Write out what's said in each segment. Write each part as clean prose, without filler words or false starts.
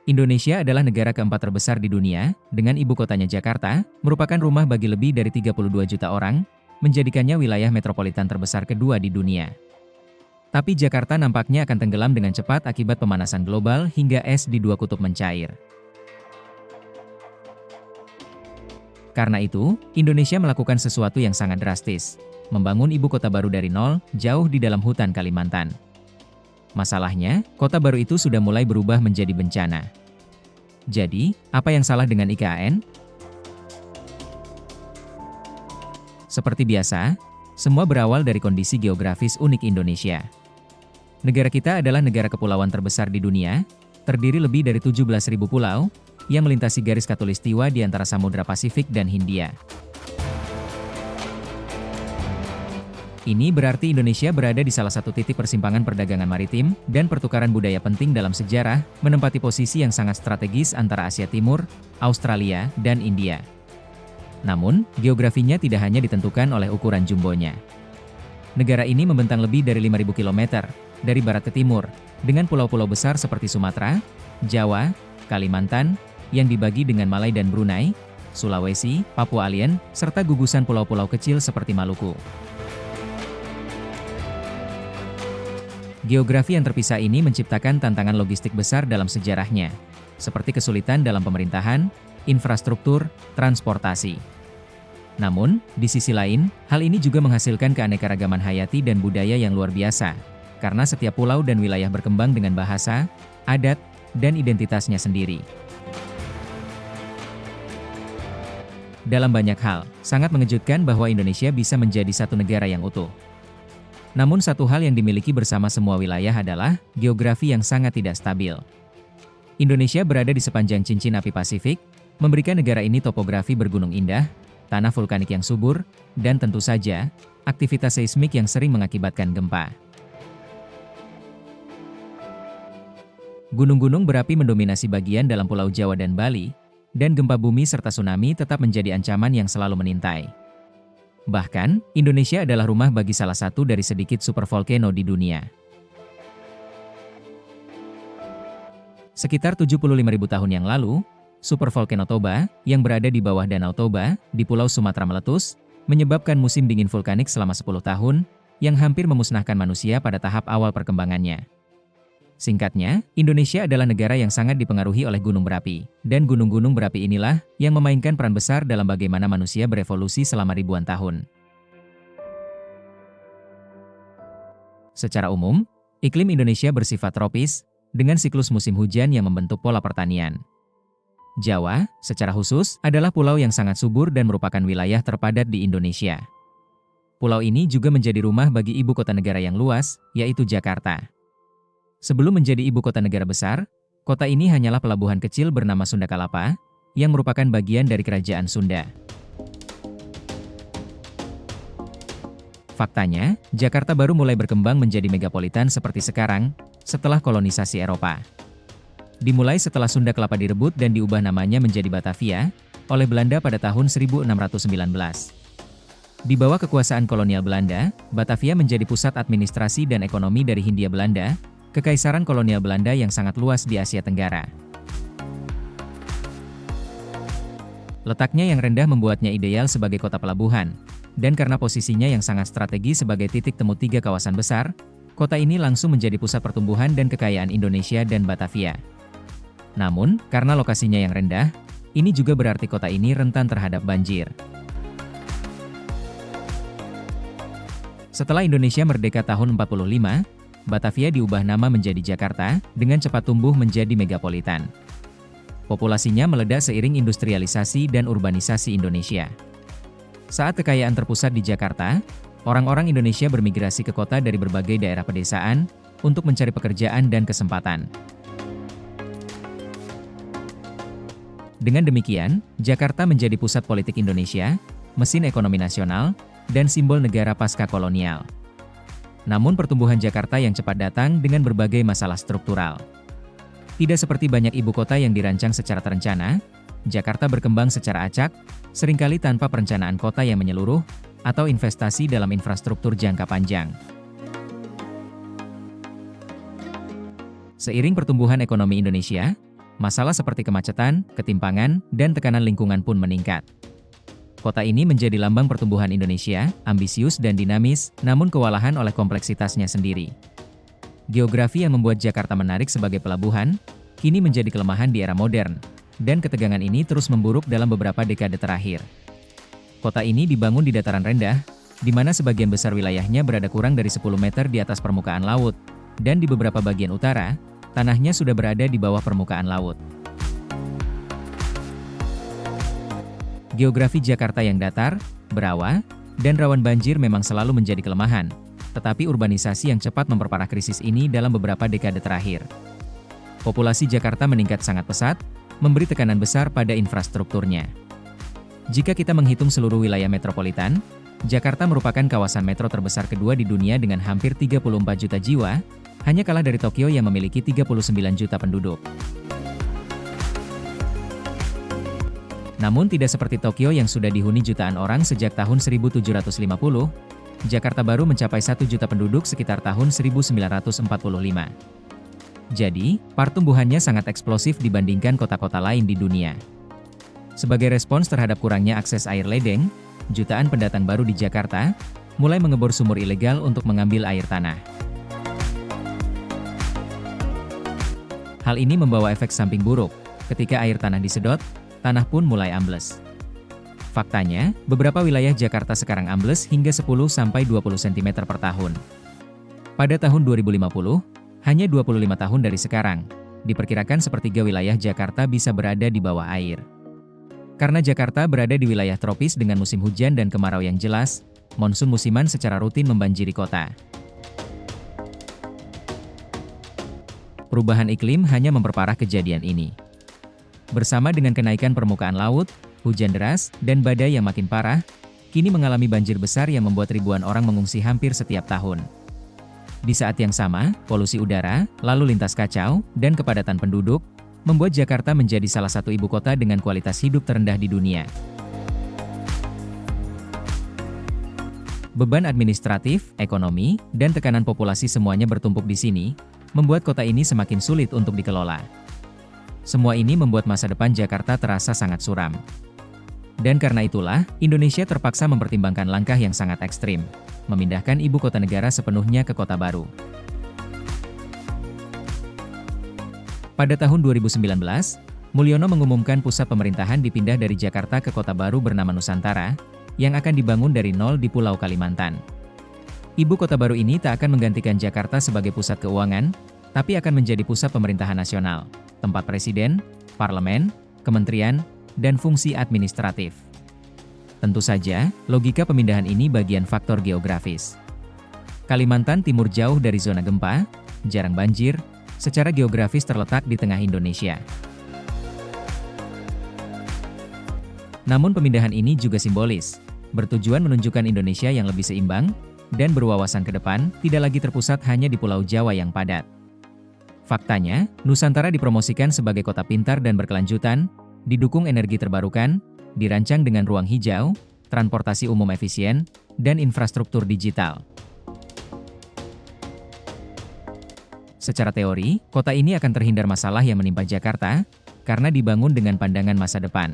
Indonesia adalah negara keempat terbesar di dunia, dengan ibu kotanya Jakarta, merupakan rumah bagi lebih dari 32 juta orang, menjadikannya wilayah metropolitan terbesar kedua di dunia. Tapi Jakarta nampaknya akan tenggelam dengan cepat akibat pemanasan global hingga es di dua kutub mencair. Karena itu, Indonesia melakukan sesuatu yang sangat drastis, membangun ibu kota baru dari nol, jauh di dalam hutan Kalimantan. Masalahnya, kota baru itu sudah mulai berubah menjadi bencana. Jadi, apa yang salah dengan IKN? Seperti biasa, semua berawal dari kondisi geografis unik Indonesia. Negara kita adalah negara kepulauan terbesar di dunia, terdiri lebih dari 17.000 pulau, yang melintasi garis khatulistiwa di antara Samudra Pasifik dan Hindia. Ini berarti Indonesia berada di salah satu titik persimpangan perdagangan maritim dan pertukaran budaya penting dalam sejarah, menempati posisi yang sangat strategis antara Asia Timur, Australia, dan India. Namun, geografinya tidak hanya ditentukan oleh ukuran jumbonya. Negara ini membentang lebih dari 5.000 km, dari barat ke timur, dengan pulau-pulau besar seperti Sumatera, Jawa, Kalimantan, yang dibagi dengan Malai dan Brunei, Sulawesi, Papua Alien, serta gugusan pulau-pulau kecil seperti Maluku. Geografi yang terpisah ini menciptakan tantangan logistik besar dalam sejarahnya, seperti kesulitan dalam pemerintahan, infrastruktur, transportasi. Namun, di sisi lain, hal ini juga menghasilkan keanekaragaman hayati dan budaya yang luar biasa, karena setiap pulau dan wilayah berkembang dengan bahasa, adat, dan identitasnya sendiri. Dalam banyak hal, sangat mengejutkan bahwa Indonesia bisa menjadi satu negara yang utuh. Namun satu hal yang dimiliki bersama semua wilayah adalah geografi yang sangat tidak stabil. Indonesia berada di sepanjang cincin api Pasifik, memberikan negara ini topografi bergunung indah, tanah vulkanik yang subur, dan tentu saja, aktivitas seismik yang sering mengakibatkan gempa. Gunung-gunung berapi mendominasi bagian dalam Pulau Jawa dan Bali, dan gempa bumi serta tsunami tetap menjadi ancaman yang selalu mengintai. Bahkan, Indonesia adalah rumah bagi salah satu dari sedikit supervolcano di dunia. Sekitar 75.000 tahun yang lalu, supervolcano Toba, yang berada di bawah Danau Toba, di Pulau Sumatera meletus, menyebabkan musim dingin vulkanik selama 10 tahun, yang hampir memusnahkan manusia pada tahap awal perkembangannya. Singkatnya, Indonesia adalah negara yang sangat dipengaruhi oleh gunung berapi, dan gunung-gunung berapi inilah yang memainkan peran besar dalam bagaimana manusia berevolusi selama ribuan tahun. Secara umum, iklim Indonesia bersifat tropis, dengan siklus musim hujan yang membentuk pola pertanian. Jawa, secara khusus, adalah pulau yang sangat subur dan merupakan wilayah terpadat di Indonesia. Pulau ini juga menjadi rumah bagi ibu kota negara yang luas, yaitu Jakarta. Sebelum menjadi ibu kota negara besar, kota ini hanyalah pelabuhan kecil bernama Sunda Kalapa, yang merupakan bagian dari kerajaan Sunda. Faktanya, Jakarta baru mulai berkembang menjadi megapolitan seperti sekarang, setelah kolonisasi Eropa. Dimulai setelah Sunda Kelapa direbut dan diubah namanya menjadi Batavia, oleh Belanda pada tahun 1619. Di bawah kekuasaan kolonial Belanda, Batavia menjadi pusat administrasi dan ekonomi dari Hindia Belanda, kekaisaran kolonial Belanda yang sangat luas di Asia Tenggara. Letaknya yang rendah membuatnya ideal sebagai kota pelabuhan, dan karena posisinya yang sangat strategis sebagai titik temu tiga kawasan besar, kota ini langsung menjadi pusat pertumbuhan dan kekayaan Indonesia dan Batavia. Namun, karena lokasinya yang rendah, ini juga berarti kota ini rentan terhadap banjir. Setelah Indonesia merdeka tahun 45, Batavia diubah nama menjadi Jakarta, dengan cepat tumbuh menjadi megapolitan. Populasinya meledak seiring industrialisasi dan urbanisasi Indonesia. Saat kekayaan terpusat di Jakarta, orang-orang Indonesia bermigrasi ke kota dari berbagai daerah pedesaan, untuk mencari pekerjaan dan kesempatan. Dengan demikian, Jakarta menjadi pusat politik Indonesia, mesin ekonomi nasional, dan simbol negara pasca kolonial. Namun pertumbuhan Jakarta yang cepat datang dengan berbagai masalah struktural. Tidak seperti banyak ibu kota yang dirancang secara terencana, Jakarta berkembang secara acak, seringkali tanpa perencanaan kota yang menyeluruh, atau investasi dalam infrastruktur jangka panjang. Seiring pertumbuhan ekonomi Indonesia, Masalah seperti kemacetan, ketimpangan, dan tekanan lingkungan pun meningkat. Kota ini menjadi lambang pertumbuhan Indonesia, ambisius dan dinamis, namun kewalahan oleh kompleksitasnya sendiri. Geografi yang membuat Jakarta menarik sebagai pelabuhan, kini menjadi kelemahan di era modern, dan ketegangan ini terus memburuk dalam beberapa dekade terakhir. Kota ini dibangun di dataran rendah, di mana sebagian besar wilayahnya berada kurang dari 10 meter di atas permukaan laut, dan di beberapa bagian utara, tanahnya sudah berada di bawah permukaan laut. Geografi Jakarta yang datar, berawa, dan rawan banjir memang selalu menjadi kelemahan, tetapi urbanisasi yang cepat memperparah krisis ini dalam beberapa dekade terakhir. Populasi Jakarta meningkat sangat pesat, memberi tekanan besar pada infrastrukturnya. Jika kita menghitung seluruh wilayah metropolitan, Jakarta merupakan kawasan metro terbesar kedua di dunia dengan hampir 34 juta jiwa, hanya kalah dari Tokyo yang memiliki 39 juta penduduk. Namun tidak seperti Tokyo yang sudah dihuni jutaan orang sejak tahun 1750, Jakarta baru mencapai 1 juta penduduk sekitar tahun 1945. Jadi, pertumbuhannya sangat eksplosif dibandingkan kota-kota lain di dunia. Sebagai respons terhadap kurangnya akses air ledeng, jutaan pendatang baru di Jakarta mulai mengebor sumur ilegal untuk mengambil air tanah. Hal ini membawa efek samping buruk. Ketika air tanah disedot, tanah pun mulai ambles. Faktanya, beberapa wilayah Jakarta sekarang ambles hingga 10–20 cm per tahun. Pada tahun 2050, hanya 25 tahun dari sekarang, diperkirakan sepertiga wilayah Jakarta bisa berada di bawah air. Karena Jakarta berada di wilayah tropis dengan musim hujan dan kemarau yang jelas, monsun musiman secara rutin membanjiri kota. Perubahan iklim hanya memperparah kejadian ini. Bersama dengan kenaikan permukaan laut, hujan deras, dan badai yang makin parah, kini mengalami banjir besar yang membuat ribuan orang mengungsi hampir setiap tahun. Di saat yang sama, polusi udara, lalu lintas kacau, dan kepadatan penduduk, membuat Jakarta menjadi salah satu ibu kota dengan kualitas hidup terendah di dunia. Beban administratif, ekonomi, dan tekanan populasi semuanya bertumpuk di sini, membuat kota ini semakin sulit untuk dikelola. Semua ini membuat masa depan Jakarta terasa sangat suram. Dan karena itulah, Indonesia terpaksa mempertimbangkan langkah yang sangat ekstrim, memindahkan ibu kota negara sepenuhnya ke kota baru. Pada tahun 2019, Mulyono mengumumkan pusat pemerintahan dipindah dari Jakarta ke kota baru bernama Nusantara, yang akan dibangun dari nol di Pulau Kalimantan. Ibu kota baru ini tak akan menggantikan Jakarta sebagai pusat keuangan, tapi akan menjadi pusat pemerintahan nasional, tempat presiden, parlemen, kementerian, dan fungsi administratif. Tentu saja, logika pemindahan ini bagian faktor geografis. Kalimantan Timur jauh dari zona gempa, jarang banjir, secara geografis terletak di tengah Indonesia. Namun pemindahan ini juga simbolis, bertujuan menunjukkan Indonesia yang lebih seimbang, dan berwawasan ke depan, tidak lagi terpusat hanya di Pulau Jawa yang padat. Faktanya, Nusantara dipromosikan sebagai kota pintar dan berkelanjutan, didukung energi terbarukan, dirancang dengan ruang hijau, transportasi umum efisien, dan infrastruktur digital. Secara teori, kota ini akan terhindar masalah yang menimpa Jakarta, karena dibangun dengan pandangan masa depan.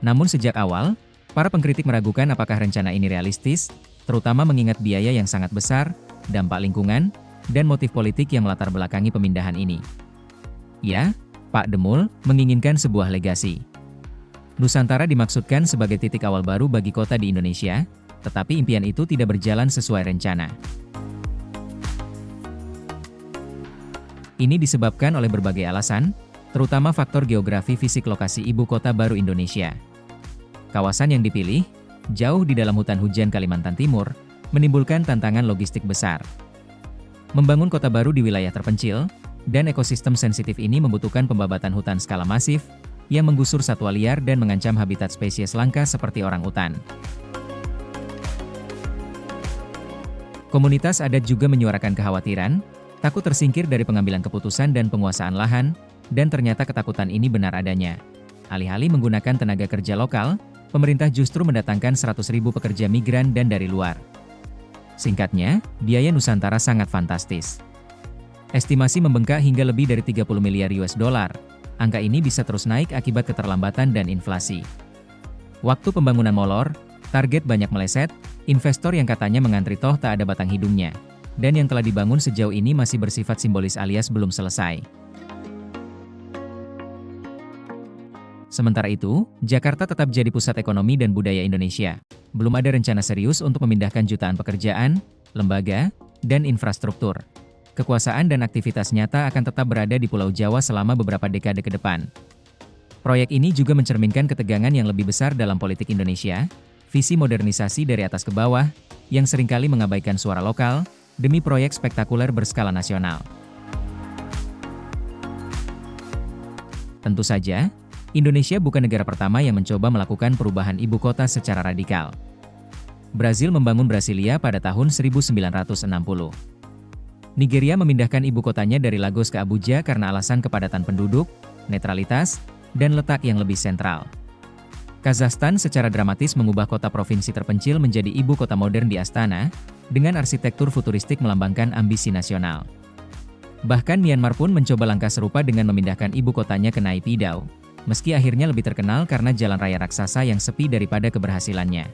Namun sejak awal, para pengkritik meragukan apakah rencana ini realistis, terutama mengingat biaya yang sangat besar, dampak lingkungan, dan motif politik yang melatar belakangi pemindahan ini. Ya, Pak Demul menginginkan sebuah legasi. Nusantara dimaksudkan sebagai titik awal baru bagi kota di Indonesia, tetapi impian itu tidak berjalan sesuai rencana. Ini disebabkan oleh berbagai alasan, terutama faktor geografi fisik lokasi ibu kota baru Indonesia. Kawasan yang dipilih, jauh di dalam hutan hujan Kalimantan Timur, menimbulkan tantangan logistik besar. Membangun kota baru di wilayah terpencil, dan ekosistem sensitif ini membutuhkan pembabatan hutan skala masif, yang menggusur satwa liar dan mengancam habitat spesies langka seperti orangutan. Komunitas adat juga menyuarakan kekhawatiran, takut tersingkir dari pengambilan keputusan dan penguasaan lahan, dan ternyata ketakutan ini benar adanya. Alih-alih menggunakan tenaga kerja lokal, pemerintah justru mendatangkan 100.000 pekerja migran dan dari luar. Singkatnya, biaya Nusantara sangat fantastis. Estimasi membengkak hingga lebih dari 30 miliar US dollar, angka ini bisa terus naik akibat keterlambatan dan inflasi. Waktu pembangunan molor, target banyak meleset, investor yang katanya mengantri toh tak ada batang hidungnya. Dan yang telah dibangun sejauh ini masih bersifat simbolis alias belum selesai. Sementara itu, Jakarta tetap jadi pusat ekonomi dan budaya Indonesia. Belum ada rencana serius untuk memindahkan jutaan pekerjaan, lembaga, dan infrastruktur. Kekuasaan dan aktivitas nyata akan tetap berada di Pulau Jawa selama beberapa dekade ke depan. Proyek ini juga mencerminkan ketegangan yang lebih besar dalam politik Indonesia, visi modernisasi dari atas ke bawah, yang seringkali mengabaikan suara lokal, demi proyek spektakuler berskala nasional. Tentu saja, Indonesia bukan negara pertama yang mencoba melakukan perubahan ibu kota secara radikal. Brazil membangun Brasilia pada tahun 1960. Nigeria memindahkan ibu kotanya dari Lagos ke Abuja karena alasan kepadatan penduduk, netralitas, dan letak yang lebih sentral. Kazakhstan secara dramatis mengubah kota provinsi terpencil menjadi ibu kota modern di Astana, dengan arsitektur futuristik melambangkan ambisi nasional. Bahkan Myanmar pun mencoba langkah serupa dengan memindahkan ibu kotanya ke Naypyidaw, meski akhirnya lebih terkenal karena jalan raya raksasa yang sepi daripada keberhasilannya.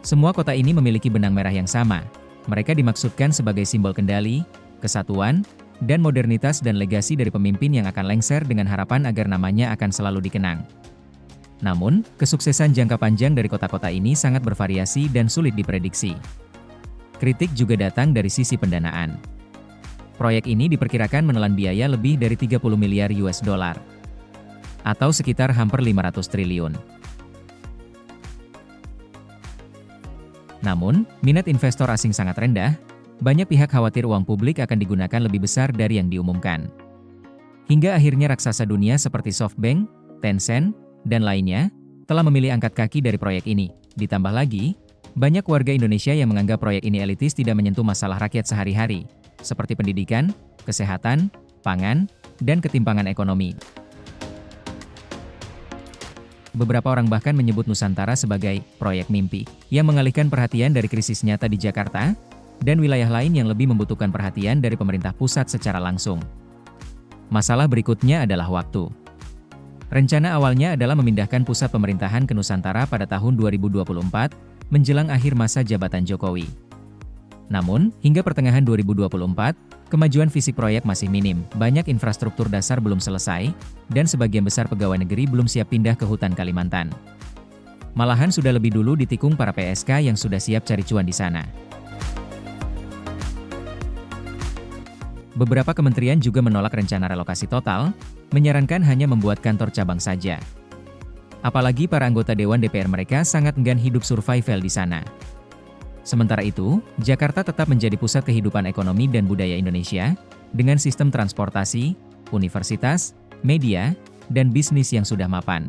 Semua kota ini memiliki benang merah yang sama. Mereka dimaksudkan sebagai simbol kendali, kesatuan, dan modernitas dan legasi dari pemimpin yang akan lengser dengan harapan agar namanya akan selalu dikenang. Namun, kesuksesan jangka panjang dari kota-kota ini sangat bervariasi dan sulit diprediksi. Kritik juga datang dari sisi pendanaan. Proyek ini diperkirakan menelan biaya lebih dari 30 miliar US dollar, atau sekitar hampir 500 triliun. Namun, minat investor asing sangat rendah, banyak pihak khawatir uang publik akan digunakan lebih besar dari yang diumumkan. Hingga akhirnya raksasa dunia seperti SoftBank, Tencent, dan lainnya, telah memilih angkat kaki dari proyek ini. Ditambah lagi, banyak warga Indonesia yang menganggap proyek ini elitis tidak menyentuh masalah rakyat sehari-hari, seperti pendidikan, kesehatan, pangan, dan ketimpangan ekonomi. Beberapa orang bahkan menyebut Nusantara sebagai proyek mimpi, yang mengalihkan perhatian dari krisis nyata di Jakarta, dan wilayah lain yang lebih membutuhkan perhatian dari pemerintah pusat secara langsung. Masalah berikutnya adalah waktu. Rencana awalnya adalah memindahkan pusat pemerintahan ke Nusantara pada tahun 2024, menjelang akhir masa jabatan Jokowi. Namun, hingga pertengahan 2024, kemajuan fisik proyek masih minim, banyak infrastruktur dasar belum selesai, dan sebagian besar pegawai negeri belum siap pindah ke hutan Kalimantan. Malahan sudah lebih dulu ditikung para PSK yang sudah siap cari cuan di sana. Beberapa kementerian juga menolak rencana relokasi total, menyarankan hanya membuat kantor cabang saja. Apalagi para anggota Dewan DPR mereka sangat enggan hidup survival di sana. Sementara itu, Jakarta tetap menjadi pusat kehidupan ekonomi dan budaya Indonesia, dengan sistem transportasi, universitas, media, dan bisnis yang sudah mapan.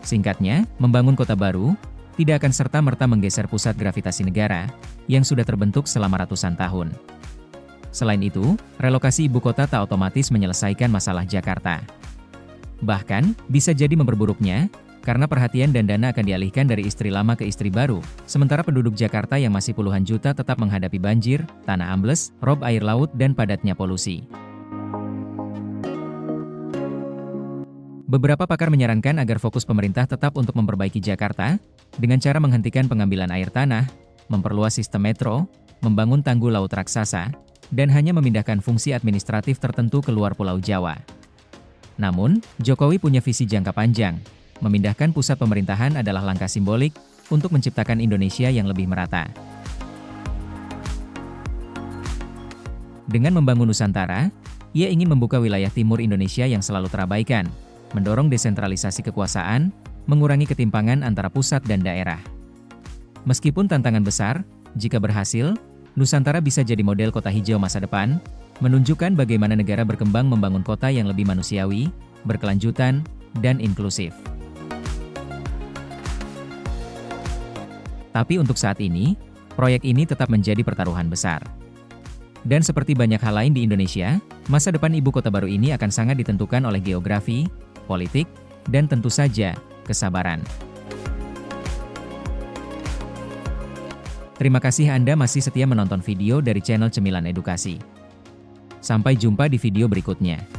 Singkatnya, membangun kota baru, tidak akan serta-merta menggeser pusat gravitasi negara, yang sudah terbentuk selama ratusan tahun. Selain itu, relokasi ibu kota tak otomatis menyelesaikan masalah Jakarta. Bahkan, bisa jadi memperburuknya, karena perhatian dan dana akan dialihkan dari istri lama ke istri baru, sementara penduduk Jakarta yang masih puluhan juta tetap menghadapi banjir, tanah ambles, rob air laut dan padatnya polusi. Beberapa pakar menyarankan agar fokus pemerintah tetap untuk memperbaiki Jakarta, dengan cara menghentikan pengambilan air tanah, memperluas sistem metro, membangun tanggul laut raksasa, dan hanya memindahkan fungsi administratif tertentu ke luar Pulau Jawa. Namun, Jokowi punya visi jangka panjang. Memindahkan pusat pemerintahan adalah langkah simbolik untuk menciptakan Indonesia yang lebih merata. Dengan membangun Nusantara, ia ingin membuka wilayah timur Indonesia yang selalu terabaikan, mendorong desentralisasi kekuasaan, mengurangi ketimpangan antara pusat dan daerah. Meskipun tantangan besar, jika berhasil, Nusantara bisa jadi model kota hijau masa depan, menunjukkan bagaimana negara berkembang membangun kota yang lebih manusiawi, berkelanjutan, dan inklusif. Tapi untuk saat ini, proyek ini tetap menjadi pertaruhan besar. Dan seperti banyak hal lain di Indonesia, masa depan ibu kota baru ini akan sangat ditentukan oleh geografi, politik, dan tentu saja, kesabaran. Terima kasih Anda masih setia menonton video dari channel Cemilan Edukasi. Sampai jumpa di video berikutnya.